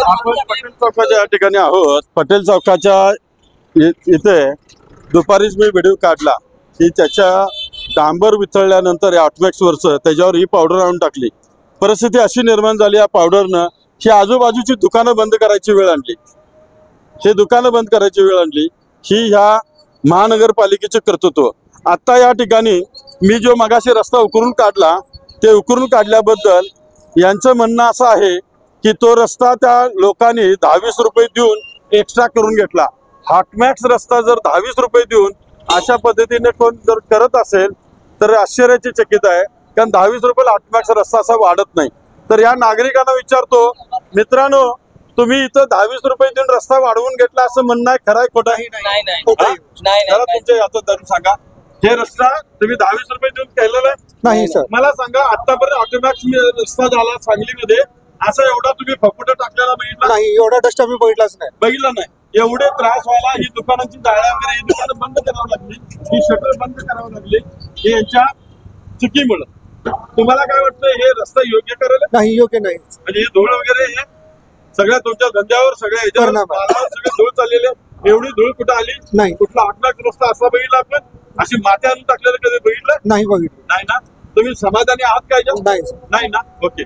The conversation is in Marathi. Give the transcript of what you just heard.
आपण पटेल चौकाच्या या ठिकाणी आहोत. पटेल चौकाच्या इथे दुपारीच मी व्हिडिओ काढला की त्याच्या डांबर वितळल्यानंतर ऑटोमॅक्स वरचं त्याच्यावर ही पावडर आणून टाकली. परिस्थिती अशी निर्माण झाली या पावडरनं ही आजूबाजूची दुकानं बंद करायची वेळ आणली. हे दुकानं बंद करायची वेळ आणली ही ह्या महानगरपालिकेचे कर्तृत्व. आता या ठिकाणी मी जो मगाशी रस्ता उकरून काढला ते उकरून काढल्याबद्दल यांचं म्हणणं असं आहे की तो रस्ता त्या लोकांनी 10-20 रुपये देऊन एक्स्ट्रा करून घेतला. हॉटमॅक्स रस्ता जर 10-20 रुपये देऊन अशा पद्धतीने कोण जर करत असेल तर आश्चर्याची चकित आहे. कारण 10-20 रुपयाला हॉटमॅक्स रस्ता असा वाढत नाही. तर या नागरिकांना विचारतो, मित्रांनो तुम्ही इथं 10-20 रुपये देऊन रस्ता वाढवून घेतला असं म्हणणं आहे, खरं आहे खोटं आहे? तुमच्या याचं दर सांगा. हे रस्ता तुम्ही 10-20 रुपये देऊन केलेला नाही सर. मला सांगा आतापर्यंत ऑटोमॅक्स रस्ता झाला सांगलीमध्ये असा एवढा तुम्ही फपुटा टाकलेला बघितला नाही? एवढा डस्ट आम्ही बघितलाच नाही. बघितला नाही. एवढे त्रास व्हायला ही दुकानांची जाळ्या वगैरे ही दुकानं बंद करावं लागली, ही शटर बंद करावं लागली हे यांच्या चुकीमुळे. तुम्हाला काय वाटतं हे रस्ता योग्य करेल? नाही, योग्य नाही. म्हणजे हे धूळ वगैरे हे सगळ्या तुमच्या धंद्यावर सगळ्या ह्याच्यावर सगळे धूळ चाललेले. एवढी धूळ कुठं आली नाही. कुठला ऑटोमॅक्स रस्ता असा बघितला आपण? अशी माती आणून टाकलेलं कधी बघितलं नाही बघितलं. नाही ना? तुम्ही समाधानी आहात का? नाही. नाही ना? ओके.